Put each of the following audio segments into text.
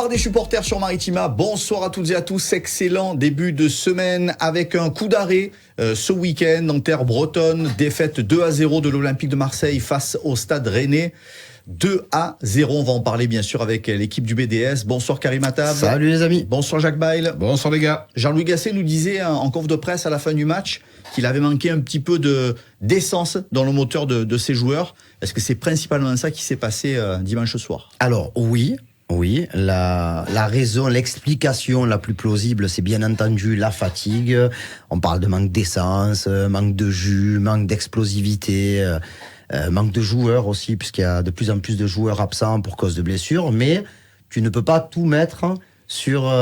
bar des supporters sur Maritima. Bonsoir à toutes et à tous. Excellent début de semaine avec un coup d'arrêt ce week-end en terre bretonne. Défaite 2-0 de l'Olympique de Marseille face au Stade Rennais. 2-0. On va en parler bien sûr avec l'équipe du BDS. Bonsoir Karim Attab. Salut les amis. Bonsoir Jacques Bail. Bonsoir les gars. Jean-Louis Gasset nous disait en conf de presse à la fin du match qu'il avait manqué un petit peu d'essence dans le moteur de ses joueurs. Est-ce que c'est principalement ça qui s'est passé dimanche soir ? Alors oui, la raison, l'explication la plus plausible, c'est bien entendu la fatigue. On parle de manque d'essence, manque de jus, manque d'explosivité, manque de joueurs aussi, puisqu'il y a de plus en plus de joueurs absents pour cause de blessures. Mais tu ne peux pas tout mettre sur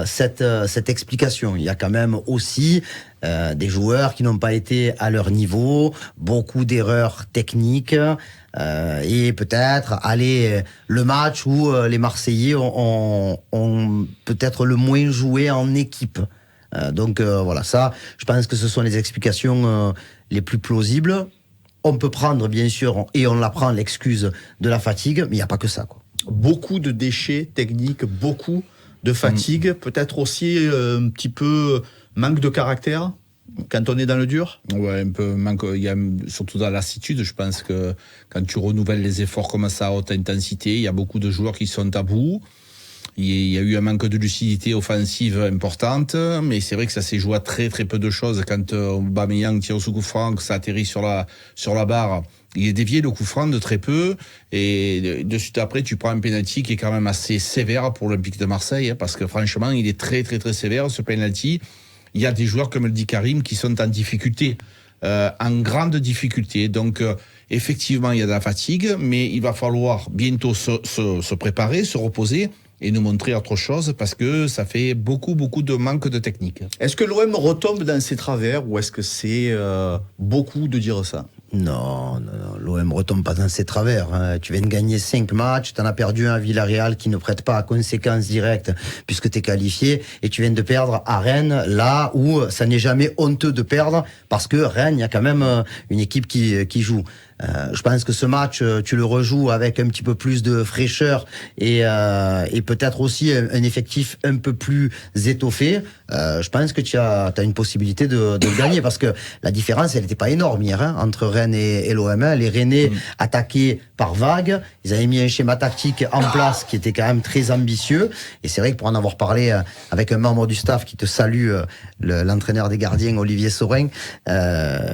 cette explication. Il y a quand même aussi des joueurs qui n'ont pas été à leur niveau, beaucoup d'erreurs techniques, et peut-être le match où les Marseillais ont peut-être le moins joué en équipe. Donc voilà, ça, je pense que ce sont les explications les plus plausibles. On peut prendre, bien sûr, et on la prend, l'excuse de la fatigue, mais il n'y a pas que ça, quoi. Beaucoup de déchets techniques, beaucoup de fatigue, peut-être aussi un petit peu manque de caractère quand on est dans le dur. Ouais, un peu manque. Il y a surtout dans la lassitude. Je pense que quand tu renouvelles les efforts comme ça à haute intensité, il y a beaucoup de joueurs qui sont à bout. Il y a eu un manque de lucidité offensive importante, mais c'est vrai que ça s'est joué à très très peu de choses. Quand Aubameyang tire sous coup franc, que ça atterrit sur la barre, il est dévié le coup franc de très peu, et de suite après tu prends un penalty qui est quand même assez sévère pour l'Olympique de Marseille, parce que franchement il est très très très sévère ce penalty. Il y a des joueurs, comme le dit Karim, qui sont en difficulté, en grande difficulté. Donc effectivement il y a de la fatigue, mais il va falloir bientôt se préparer, se reposer et nous montrer autre chose, parce que ça fait beaucoup de manque de technique. Est-ce que l'OM retombe dans ses travers, ou est-ce que c'est beaucoup de dire ça ? Non, l'OM retombe pas dans ses travers. Hein. Tu viens de gagner 5 matchs, tu en as perdu un à Villarreal qui ne prête pas à conséquences directes puisque tu es qualifié, et tu viens de perdre à Rennes, là où ça n'est jamais honteux de perdre, parce que Rennes, il y a quand même une équipe qui joue. Je pense que ce match, tu le rejoues avec un petit peu plus de fraîcheur et peut-être aussi un effectif un peu plus étoffé. Je pense que tu as une possibilité de le gagner, parce que la différence, elle n'était pas énorme hier, hein, entre Rennes et l'OM. Les Rennais attaquaient par vagues. Ils avaient mis un schéma tactique en place qui était quand même très ambitieux. Et c'est vrai que pour en avoir parlé avec un membre du staff qui te salue, l'entraîneur des gardiens, Olivier Saurin,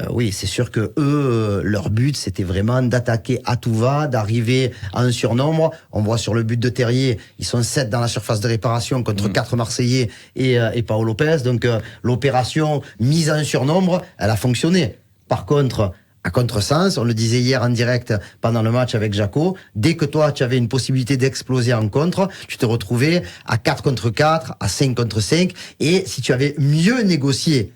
oui, c'est sûr que eux, leur but, c'était vraiment d'attaquer à tout va, d'arriver à un surnombre. On voit sur le but de Terrier, ils sont 7 dans la surface de réparation contre 4 Marseillais et Paolo Lopez. Donc l'opération mise en surnombre, elle a fonctionné. Par contre, à contresens, on le disait hier en direct pendant le match avec Jaco, dès que toi tu avais une possibilité d'exploser en contre, tu te retrouvais à 4 contre 4, à 5 contre 5, et si tu avais mieux négocié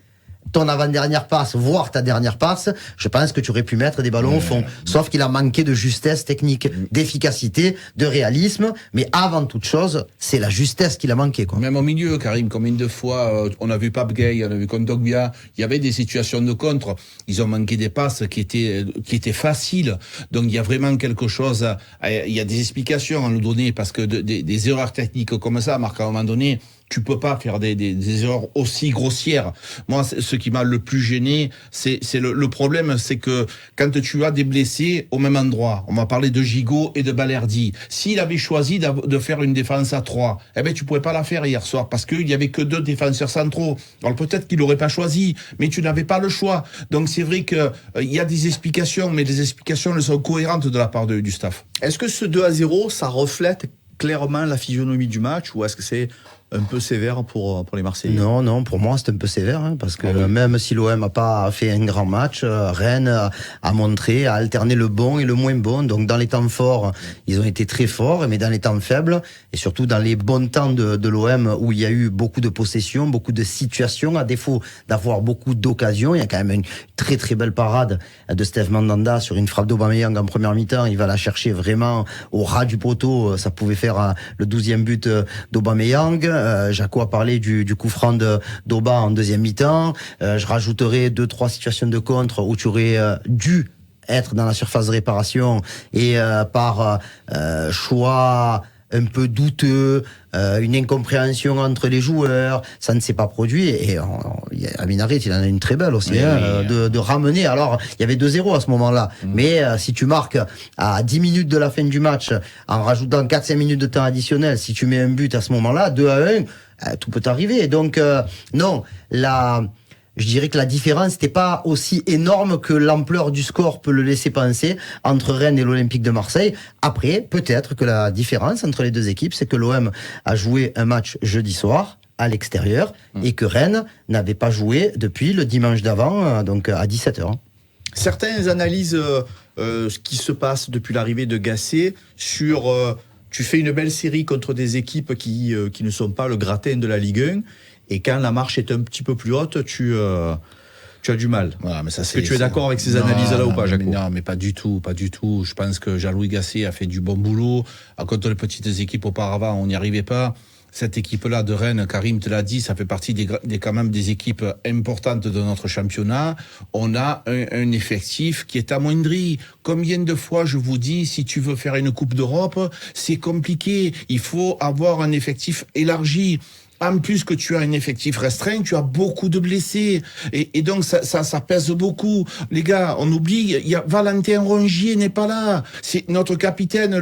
ton avant-dernière passe, voire ta dernière passe, je pense que tu aurais pu mettre des ballons au fond. Sauf qu'il a manqué de justesse technique, d'efficacité, de réalisme, mais avant toute chose, c'est la justesse qu'il a manqué, quoi. Même au milieu, Karim, combien de fois on a vu Pape Gueye, on a vu Kondogbia, il y avait des situations de contre, ils ont manqué des passes qui étaient faciles. Donc il y a vraiment quelque chose, il y a des explications à nous donner, parce que des erreurs techniques comme ça, Marc, à un moment donné, tu peux pas faire des erreurs aussi grossières. Moi, ce qui m'a le plus gêné, c'est le problème, c'est que quand tu as des blessés au même endroit, on m'a parlé de Gigot et de Balerdi. S'il avait choisi de faire une défense à 3, eh ben tu pouvais pas la faire hier soir, parce qu'il y avait que 2 défenseurs centraux. Alors peut-être qu'il aurait pas choisi, mais tu n'avais pas le choix. Donc c'est vrai que il y a des explications, mais les explications elles sont cohérentes de la part du staff. Est-ce que ce 2-0, ça reflète clairement la physionomie du match, ou est-ce que c'est un peu sévère pour les Marseillais? Non, pour moi c'est un peu sévère, hein, parce que même si l'OM n'a pas fait un grand match, Rennes a montré, a alterné le bon et le moins bon. Donc dans les temps forts, ils ont été très forts, mais dans les temps faibles, et surtout dans les bons temps de l'OM, où il y a eu beaucoup de possessions, beaucoup de situations, à défaut d'avoir beaucoup d'occasions. Il y a quand même une très très belle parade de Steve Mandanda sur une frappe d'Aubameyang en première mi-temps. Il va la chercher vraiment au ras du poteau. Ça pouvait faire le 12e but d'Aubameyang. Jaco a parlé du coup franc d'Aubin en deuxième mi-temps. Je rajouterai 2-3 situations de contre où tu aurais dû être dans la surface de réparation, et par choix un peu douteux, une incompréhension entre les joueurs, ça ne s'est pas produit. Et Amin Harit, il en a une très belle aussi, de ramener. Alors, il y avait 2-0 à ce moment-là, mais si tu marques à 10 minutes de la fin du match, en rajoutant 4-5 minutes de temps additionnel, si tu mets un but à ce moment-là, 2-1, tout peut arriver. Donc, non, je dirais que la différence n'était pas aussi énorme que l'ampleur du score peut le laisser penser entre Rennes et l'Olympique de Marseille. Après, peut-être que la différence entre les deux équipes, c'est que l'OM a joué un match jeudi soir à l'extérieur et que Rennes n'avait pas joué depuis le dimanche d'avant, donc à 17h. Certains analysent ce qui se passe depuis l'arrivée de Gasset sur... tu fais une belle série contre des équipes qui ne sont pas le gratin de la Ligue 1. Et quand la marche est un petit peu plus haute, tu as du mal. Voilà, mais ça, Est-ce que tu es d'accord avec ces analyses-là ou pas, Jaco ? Non, mais pas du tout. Je pense que Jean-Louis Gasset a fait du bon boulot. Contre les petites équipes auparavant, on n'y arrivait pas. Cette équipe-là de Rennes, Karim te l'a dit, ça fait partie quand même des équipes importantes de notre championnat. On a un effectif qui est amoindri. Combien de fois je vous dis, si tu veux faire une Coupe d'Europe, c'est compliqué. Il faut avoir un effectif élargi. En plus que tu as un effectif restreint, tu as beaucoup de blessés. Et donc, ça pèse beaucoup. Les gars, on oublie, il y a Valentin Rongier n'est pas là. C'est notre capitaine,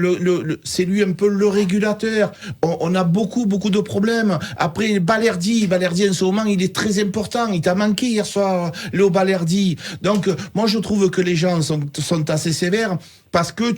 c'est lui un peu le régulateur. On a beaucoup de problèmes. Après, Balerdi, en ce moment, il est très important. Il t'a manqué hier soir, Léo Balerdi. Donc, moi, je trouve que les gens sont assez sévères parce que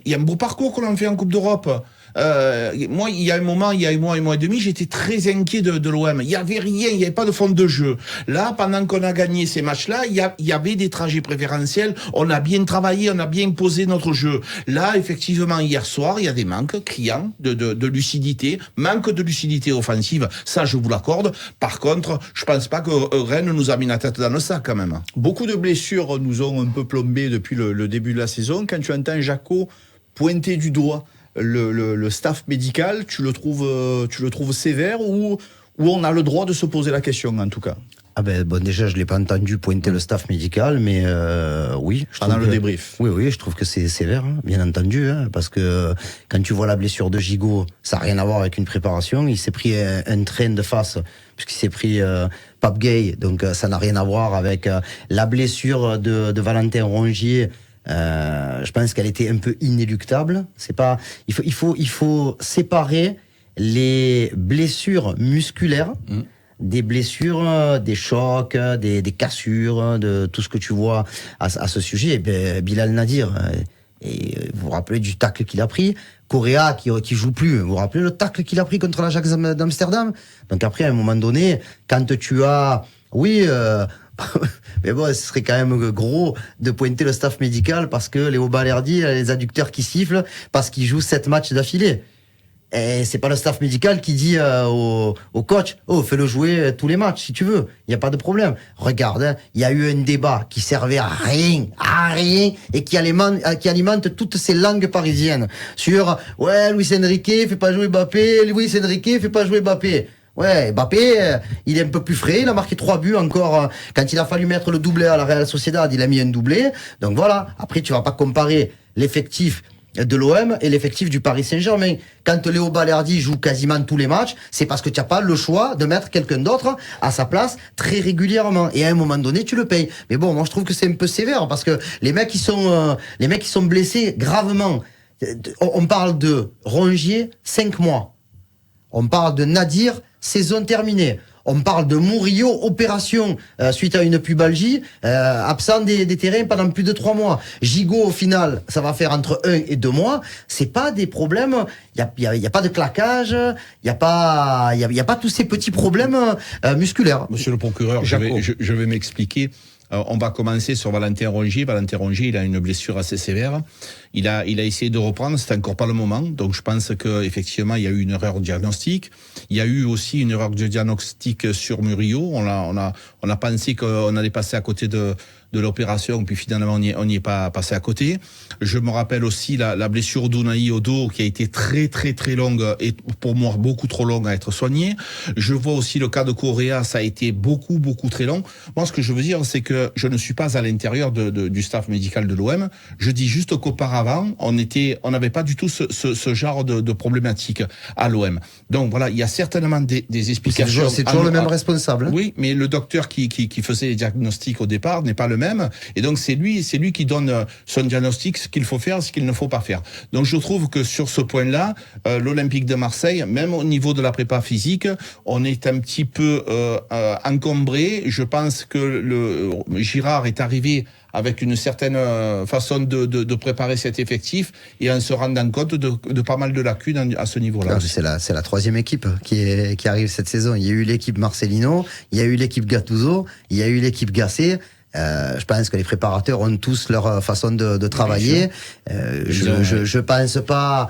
il y a un beau parcours que l'on fait en Coupe d'Europe. Moi, il y a un mois et demi, j'étais très inquiet de l'OM. Il y avait rien, il n'y avait pas de fond de jeu. Là, pendant qu'on a gagné ces matchs-là, il y avait des trajets préférentiels. On a bien travaillé, on a bien posé notre jeu. Là, effectivement, hier soir, il y a des manques criants de lucidité, manque de lucidité offensive. Ça, je vous l'accorde. Par contre, je pense pas que Rennes nous a mis la tête dans le sac, quand même. Beaucoup de blessures nous ont un peu plombé depuis le début de la saison. Quand tu entends Jaco pointer du doigt le staff médical, tu le trouves sévère ou on a le droit de se poser la question, en tout cas? Déjà, je l'ai pas entendu pointer le staff médical, mais oui. Pendant le débrief. Oui, je trouve que c'est sévère, bien entendu, parce que quand tu vois la blessure de Gigot, ça n'a rien à voir avec une préparation. Il s'est pris un train de face, puisqu'il s'est pris Pape Gay, donc ça n'a rien à voir avec la blessure de Valentin Rongier. Je pense qu'elle était un peu inéluctable. C'est pas, il faut séparer les blessures musculaires des blessures, des chocs, des cassures, de tout ce que tu vois à ce sujet. Et Bilal Nadir, et vous vous rappelez du tacle qu'il a pris. Correa qui joue plus. Vous vous rappelez le tacle qu'il a pris contre l'Ajax d'Amsterdam? Donc après, à un moment donné, quand tu as, mais bon, ce serait quand même gros de pointer le staff médical parce que Léo Balerdi a les adducteurs qui sifflent parce qu'il joue 7 matchs d'affilée. Et c'est pas le staff médical qui dit au coach, fais-le jouer tous les matchs si tu veux. Il y a pas de problème. Regarde, il y a eu un débat qui servait à rien, et qui alimente toutes ces langues parisiennes sur Luis Enrique fait pas jouer Mbappé, Luis Enrique fait pas jouer Mbappé. Ouais, Mbappé, il est un peu plus frais, il a marqué 3 buts encore. Quand il a fallu mettre le doublé à la Real Sociedad, il a mis un doublé. Donc voilà, après tu vas pas comparer l'effectif de l'OM et l'effectif du Paris Saint-Germain. Quand Léo Balerdi joue quasiment tous les matchs, c'est parce que tu n'as pas le choix de mettre quelqu'un d'autre à sa place très régulièrement. Et à un moment donné, tu le payes. Mais bon, moi je trouve que c'est un peu sévère parce que les mecs qui sont blessés gravement. On parle de Rongier, 5 mois. On parle de Nadir, saison terminée. On parle de Murillo, opération suite à une pubalgie, absent des terrains pendant plus de 3 mois. Gigot, au final, ça va faire entre 1 et 2 mois. C'est pas des problèmes. Il y a pas de claquage. Il y a pas tous ces petits problèmes musculaires. Monsieur le procureur, je vais m'expliquer. On va commencer sur Valentin Rongier. Valentin Rongier, il a une blessure assez sévère. Il a essayé de reprendre, c'est encore pas le moment. Donc je pense que effectivement il y a eu une erreur de diagnostic. Il y a eu aussi une erreur de diagnostic sur Murillo. On a pensé qu'on allait passer à côté de de l'opération, puis finalement on n'y est pas passé à côté. Je me rappelle aussi la blessure d'Unai au dos qui a été très très très longue et pour moi beaucoup trop longue à être soignée. Je vois aussi le cas de Correa, ça a été beaucoup très long. Moi, ce que je veux dire, c'est que je ne suis pas à l'intérieur du staff médical de l'OM. Je dis juste qu'auparavant, on n'avait pas du tout ce genre de problématique à l'OM. Donc voilà, il y a certainement des explications. C'est toujours le même responsable. Hein. Oui, mais le docteur qui faisait les diagnostics au départ n'est pas le même. Et donc c'est lui qui donne son diagnostic, ce qu'il faut faire, ce qu'il ne faut pas faire. Donc je trouve que sur ce point-là, l'Olympique de Marseille, même au niveau de la prépa physique, on est un petit peu encombré. Je pense que Girard est arrivé avec une certaine façon de préparer cet effectif et en se rendant compte de pas mal de lacunes à ce niveau-là. C'est la troisième équipe qui arrive cette saison. Il y a eu l'équipe Marcelino, il y a eu l'équipe Gattuso, il y a eu l'équipe Gasset. Je pense que les préparateurs ont tous leur façon de travailler. Je pense pas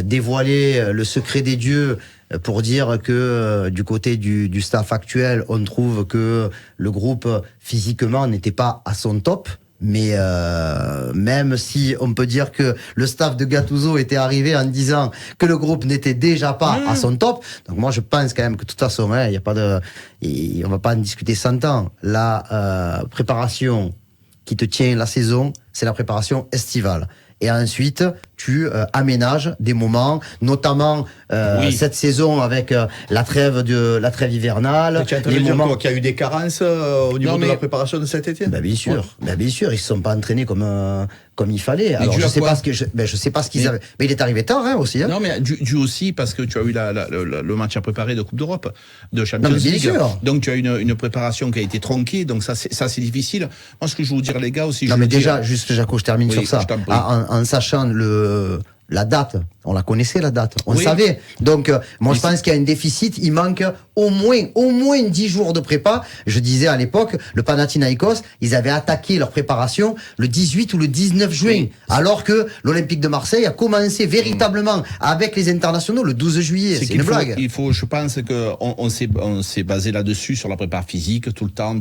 dévoiler le secret des dieux pour dire que du côté du staff actuel, on trouve que le groupe physiquement n'était pas à son top. Mais même si on peut dire que le staff de Gattuso était arrivé en disant que le groupe n'était déjà pas à son top, donc moi je pense quand même que de toute façon, il y a pas on va pas en discuter 100 ans. La préparation qui te tient la saison, c'est la préparation estivale. Et ensuite, tu aménages des moments, notamment cette saison avec la trêve hivernale. Tu as entendu dire quoi, qu'il y a eu des carences au niveau de la préparation de cet été? Bien sûr, bien sûr, ils se sont pas entraînés comme il fallait. Alors je sais pas ce qu'ils avaient. Mais il est arrivé tard aussi. Hein. Non, mais dû aussi parce que tu as eu le match à préparer de Coupe d'Europe, de Champions League. Sûr. Donc tu as une préparation qui a été tronquée. Donc ça c'est difficile. Moi ce que je veux vous dire les gars aussi. Non mais déjà, juste Jaco, je termine sur ça. En sachant la date, on la connaissait la date, on savait. Donc moi je pense qu'il y a un déficit, il manque au moins 10 jours de prépa. Je disais à l'époque, le Panathinaikos, ils avaient attaqué leur préparation le 18 ou le 19 juin, alors que l'Olympique de Marseille a commencé véritablement avec les internationaux le 12 juillet. C'est une blague. Je pense que on s'est basé là-dessus sur la prépa physique tout le temps.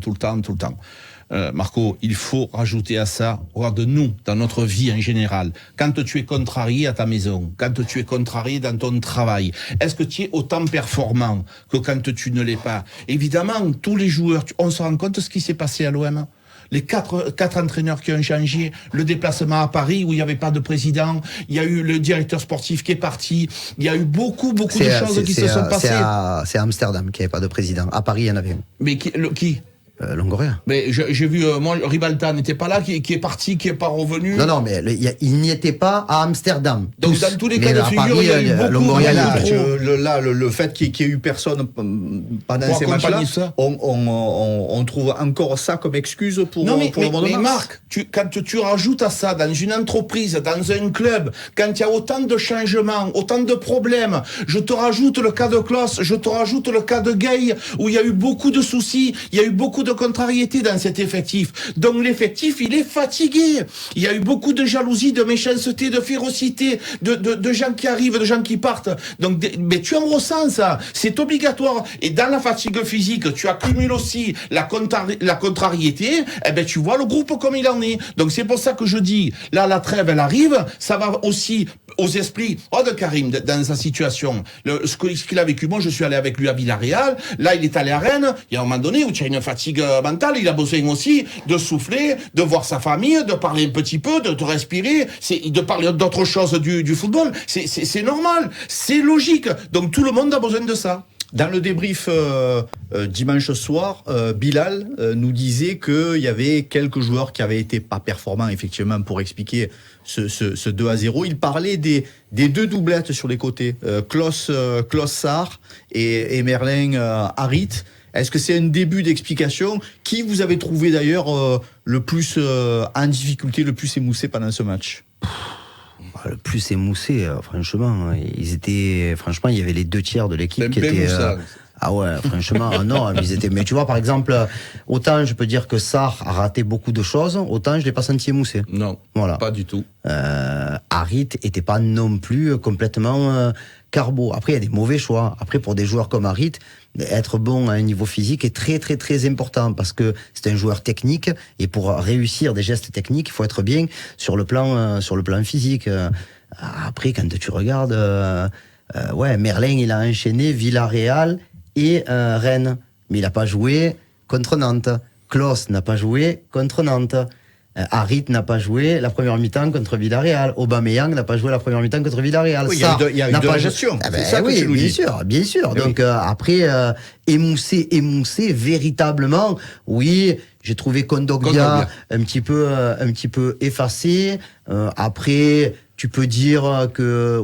Marco, il faut rajouter à ça, regarde-nous, dans notre vie en général, quand tu es contrarié à ta maison, quand tu es contrarié dans ton travail, est-ce que tu es autant performant que quand tu ne l'es pas? Évidemment, tous les joueurs, on se rend compte de ce qui s'est passé à l'OM. Les quatre entraîneurs qui ont changé, le déplacement à Paris où il n'y avait pas de président, il y a eu le directeur sportif qui est parti, il y a eu beaucoup de choses qui se sont passées. C'est à Amsterdam qu'il n'y avait pas de président. À Paris, il y en avait un. Mais qui Longoria. Mais j'ai vu, moi, Ribalta n'était pas là, qui est parti, qui est pas revenu. Non, mais il n'y était pas à Amsterdam. Donc, dans tous les cas de figure, il y a eu beaucoup Longoria, le fait qu'il n'y ait eu personne pendant ces matchs-là, on trouve encore ça comme excuse pour le mois de mars. Marc, quand tu rajoutes à ça, dans une entreprise, dans un club, quand il y a autant de changements, autant de problèmes, je te rajoute le cas de Klaus, je te rajoute le cas de Gay, où il y a eu beaucoup de soucis, il y a eu beaucoup de contrariété dans cet effectif. Donc l'effectif, il est fatigué. Il y a eu beaucoup de jalousie, de méchanceté, de férocité, de gens qui arrivent, de gens qui partent. Donc, mais tu en ressens ça. C'est obligatoire. Et dans la fatigue physique, tu accumules aussi la contrariété. Eh ben, tu vois le groupe comme il en est. Donc c'est pour ça que je dis, là, la trêve, elle arrive. Ça va aussi aux esprits de Karim dans sa situation. Ce qu'il a vécu, moi, je suis allé avec lui à Villarreal. Là, il est allé à Rennes. Il y a un moment donné où tu as une fatigue mentale. Il a besoin aussi de souffler, de voir sa famille, de parler un petit peu, de respirer, de parler d'autre chose du football. C'est normal. C'est logique. Donc tout le monde a besoin de ça. Dans le débrief dimanche soir, Bilal nous disait qu'il y avait quelques joueurs qui avaient été pas performants, effectivement, pour expliquer ce 2-0. Il parlait des deux doublettes sur les côtés, Klaus Sarr et Merlin Harit. Est-ce que c'est un début d'explication? Qui vous avez trouvé d'ailleurs le plus en difficulté, le plus émoussé pendant ce match? Le plus émoussé, franchement, franchement, il y avait les 2 tiers de l'équipe qui étaient. Ah ouais, franchement, non, ils étaient. Mais tu vois, par exemple, autant je peux dire que Sarr a raté beaucoup de choses, autant je l'ai pas senti émoussé. Non, voilà. Pas du tout. Harit était pas non plus complètement carbo. Après, il y a des mauvais choix. Après, pour des joueurs comme Harit, être bon à un niveau physique est très très très important parce que c'est un joueur technique et pour réussir des gestes techniques, il faut être bien sur le plan physique. Après, quand tu regardes, Merlin, il a enchaîné Villarreal et Rennes, mais il n'a pas joué contre Nantes. Klos n'a pas joué contre Nantes. Harit n'a pas joué la première mi-temps contre Villarreal. Aubameyang n'a pas joué la première mi-temps contre Villarreal. Oui, il y a eu de la gestion. C'est ça que tu nous dis. Bien sûr. Et donc après, émousser véritablement. Oui, j'ai trouvé Kondogbia un petit peu effacé. Après, tu peux dire que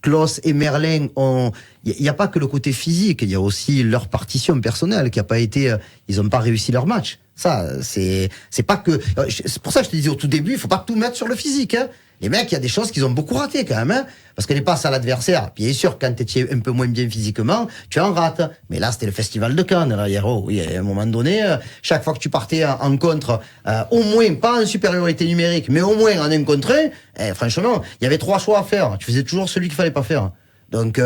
Klos et Merlin ont. Il n'y a pas que le côté physique. Il y a aussi leur partition personnelle qui a pas été. Ils n'ont pas réussi leur match. Ça, c'est pas que. C'est pour ça que je te disais au tout début, il faut pas tout mettre sur le physique. Hein. Les mecs, il y a des choses qu'ils ont beaucoup ratées quand même. Hein, parce que les passes à l'adversaire, bien sûr, quand tu es un peu moins bien physiquement, tu en rates. Mais là, c'était le festival de Cannes. Là, hier, à un moment donné, chaque fois que tu partais en contre, au moins, pas en supériorité numérique, mais au moins en un contre un, franchement, il y avait 3 choix à faire. Tu faisais toujours celui qu'il fallait pas faire. Donc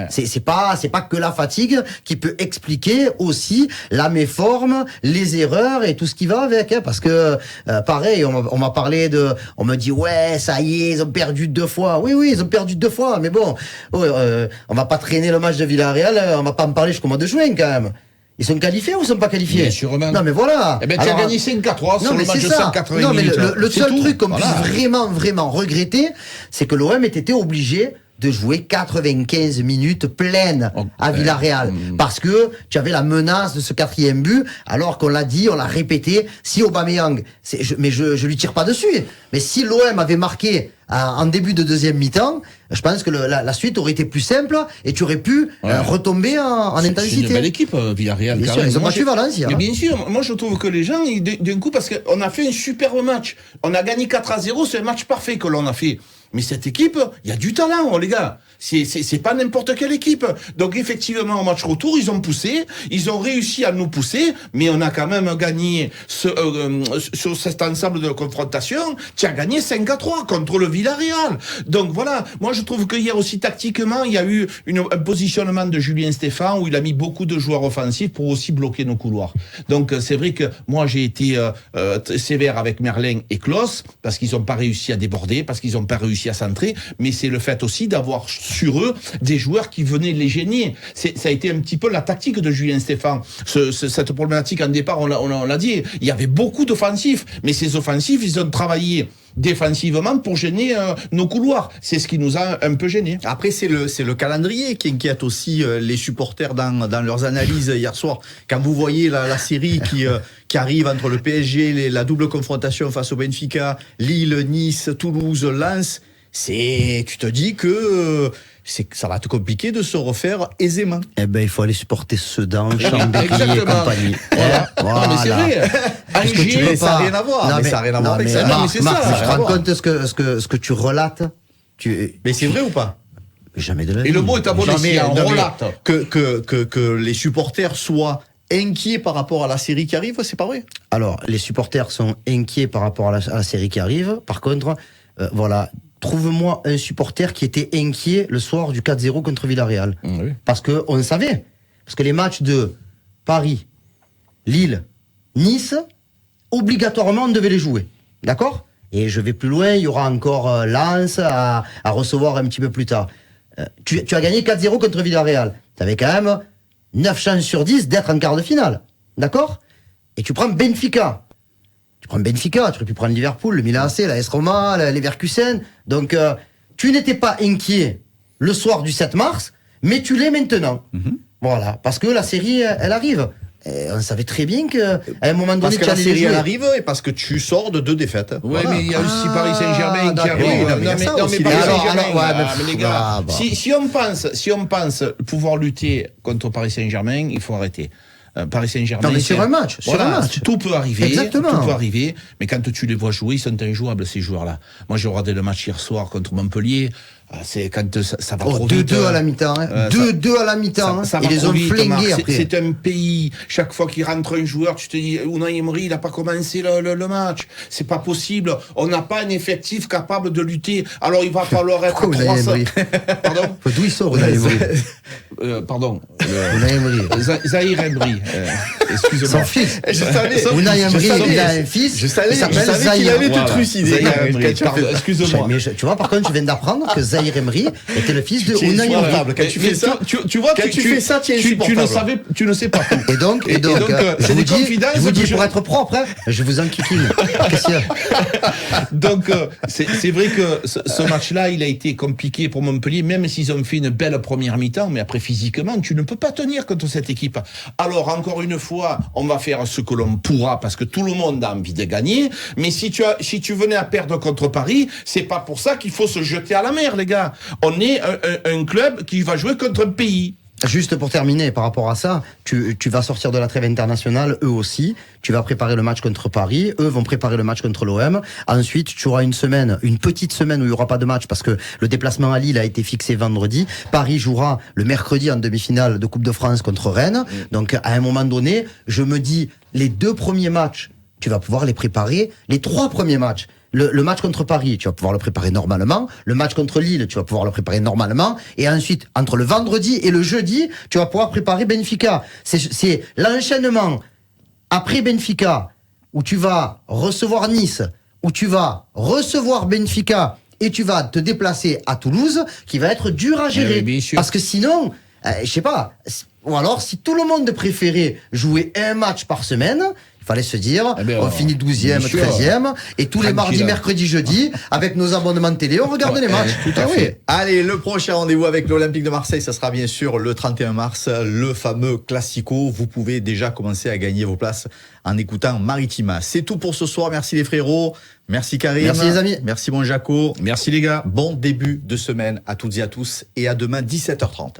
c'est pas que la fatigue qui peut expliquer aussi la méforme, les erreurs et tout ce qui va avec, hein, parce que pareil, on m'a parlé on me dit ouais ça y est ils ont perdu 2 fois. Oui ils ont perdu 2 fois, mais bon on va pas traîner le match de Villarreal, on va pas me parler jusqu'au mois de juin quand même. Ils sont qualifiés ou ils sont pas qualifiés? Bien sûrement. Non mais voilà. Eh ben tu as gagné 5-3 sur le match de 180 minutes. Non mais le seul tout. truc qu'on puisse vraiment regretter, c'est que l'OM ait été obligé de jouer 95 minutes pleines à Villarreal. Parce que tu avais la menace de ce 4e but, alors qu'on l'a dit, on l'a répété, si Aubameyang, je lui tire pas dessus, mais si l'OM avait marqué en début de 2e mi-temps, je pense que la suite aurait été plus simple et tu aurais pu retomber en intensité. C'est une belle équipe, Villarreal. Bien sûr, ils ont battu Valencia. Mais bien sûr, moi je trouve que les gens, d'un coup, parce qu'on a fait un superbe match, on a gagné 4-0, c'est un match parfait que l'on a fait. Mais cette équipe, il y a du talent, les gars. C'est pas n'importe quelle équipe. Donc effectivement, au match retour, ils ont poussé, ils ont réussi à nous pousser, mais on a quand même gagné sur cet ensemble de confrontations. Tu as gagné 5-3 contre le Villarreal. Donc voilà, moi je trouve que hier aussi tactiquement, il y a eu un positionnement de Julien Stéphan où il a mis beaucoup de joueurs offensifs pour aussi bloquer nos couloirs. Donc c'est vrai que moi j'ai été sévère avec Merlin et Klos parce qu'ils n'ont pas réussi à déborder, parce qu'ils n'ont pas réussi à centrer, mais c'est le fait aussi d'avoir sur eux des joueurs qui venaient les gêner. Ça a été un petit peu la tactique de Julien Stéphan. Cette problématique en départ, on l'a dit, il y avait beaucoup d'offensifs, mais ces offensifs, ils ont travaillé défensivement pour gêner nos couloirs. C'est ce qui nous a un peu gênés. Après, c'est le calendrier qui inquiète aussi les supporters dans leurs analyses hier soir. Quand vous voyez la série qui arrive entre le PSG, la double confrontation face au Benfica, Lille, Nice, Toulouse, Lens, tu te dis que ça va être compliqué de se refaire aisément. Eh ben, il faut aller supporter Sedan, Chambéry et compagnie. Voilà. Non, mais c'est vrai. Angers, ça n'a rien à voir. Non, mais ça n'a rien à voir avec ça. Marc, c'est Marc, ça. tu te rends compte de ce que tu relates? Mais c'est vrai ou pas? Jamais de la vie. Et le mot est à bon escient, on relate. Que les supporters soient inquiets par rapport à la série qui arrive, c'est pas vrai? Alors, les supporters sont inquiets par rapport à la série qui arrive. Par contre, voilà. Trouve-moi un supporter qui était inquiet le soir du 4-0 contre Villarreal. Oui. Parce que on le savait. Parce que les matchs de Paris, Lille, Nice, obligatoirement, on devait les jouer. D'accord? Et je vais plus loin, il y aura encore Lens à recevoir un petit peu plus tard. Tu as gagné 4-0 contre Villarreal. Tu avais quand même 9 chances sur 10 d'être en quart de finale. D'accord? Et tu prends Benfica. Tu prends Benfica, tu aurais pu prendre Liverpool, le Milan AC, la AS Roma, les Leverkusen. Donc, tu n'étais pas inquiet le soir du 7 mars, mais tu l'es maintenant. Voilà, parce que la série, elle arrive. Et on savait très bien qu'à un moment donné, parce que la série elle arrive et parce que tu sors de 2 défaites. Oui, voilà. Mais il y a aussi Paris Saint-Germain qui arrive. Oui, mais les gars, si on pense pouvoir lutter contre Paris Saint-Germain, il faut arrêter. Paris Saint-Germain. Non, mais sur un match. Tout peut arriver. Exactement. Tout peut arriver. Mais quand tu les vois jouer, ils sont injouables, ces joueurs-là. Moi, j'ai regardé le match hier soir contre Montpellier. C'est quand ça va trop vite. 2-2 à la mi-temps. 2-2 à la mi-temps. Ils les ont flingués après. C'est un pays. Chaque fois qu'il rentre un joueur, tu te dis, Unai Emery, il n'a pas commencé le match. C'est pas possible. On n'a pas un effectif capable de lutter. Alors, il va falloir être 300. Pardon? D'où il sort, Unai Emery? pardon. Unai Emery. Zahir Emery. Excusez-moi. Son fils. Je savais. Unai Emery, Je savais. il a un fils. Je savais il s'appelle qu'il Zahir. allait te Voilà. trucider. Zahir quand Emery. tu as fait- Pardon, excuse-moi. Mais tu vois, par contre, je viens d'apprendre que Zahir Emery était le fils de Tu es Unai Emery. insupportable. Quand tu fais ça, tu vois, quand tu fais ça, tu es insupportable. tu ne sais pas tout. Et donc, je je vous dis, je vous dis pour être propre, hein, je vous enquiquine. Qu'est-ce qu'il y a? Donc, c'est vrai que ce match-là, il a été compliqué pour Montpellier, même s'ils ont fait une belle première mi-temps, mais après, physiquement, tu ne peux pas tenir contre cette équipe. Alors, encore une fois, on va faire ce que l'on pourra, parce que tout le monde a envie de gagner, mais si tu venais à perdre contre Paris, c'est pas pour ça qu'il faut se jeter à la mer, les gars. On est un club qui va jouer contre un pays. Juste pour terminer, par rapport à ça, tu vas sortir de la trêve internationale, eux aussi. Tu vas préparer le match contre Paris. Eux vont préparer le match contre l'OM. Ensuite, tu auras une petite semaine où il n'y aura pas de match parce que le déplacement à Lille a été fixé vendredi. Paris jouera le mercredi en demi-finale de Coupe de France contre Rennes. Donc, à un moment donné, je me dis, les 2 premiers matchs, tu vas pouvoir les préparer. Les 3 premiers matchs, le match contre Paris, tu vas pouvoir le préparer normalement. Le match contre Lille, tu vas pouvoir le préparer normalement. Et ensuite, entre le vendredi et le jeudi, tu vas pouvoir préparer Benfica. C'est l'enchaînement après Benfica, où tu vas recevoir Nice, où tu vas recevoir Benfica, et tu vas te déplacer à Toulouse, qui va être dur à gérer. Oui, bien sûr. Parce que sinon, je sais pas, ou alors si tout le monde préférait jouer un match par semaine, il fallait se dire, Eh bien, on finit 12e, bien sûr. 13e, et tous les mardis, Tranquille. mercredis, jeudis, avec nos abonnements de télé, on regarde les matchs. Tout à fait. Allez, le prochain rendez-vous avec l'Olympique de Marseille, ça sera bien sûr le 31 mars, le fameux Classico. Vous pouvez déjà commencer à gagner vos places en écoutant Maritima. C'est tout pour ce soir. Merci les frérots. Merci Karim. Merci les amis. Merci mon Jaco. Merci les gars. Bon début de semaine à toutes et à tous et à demain 17h30.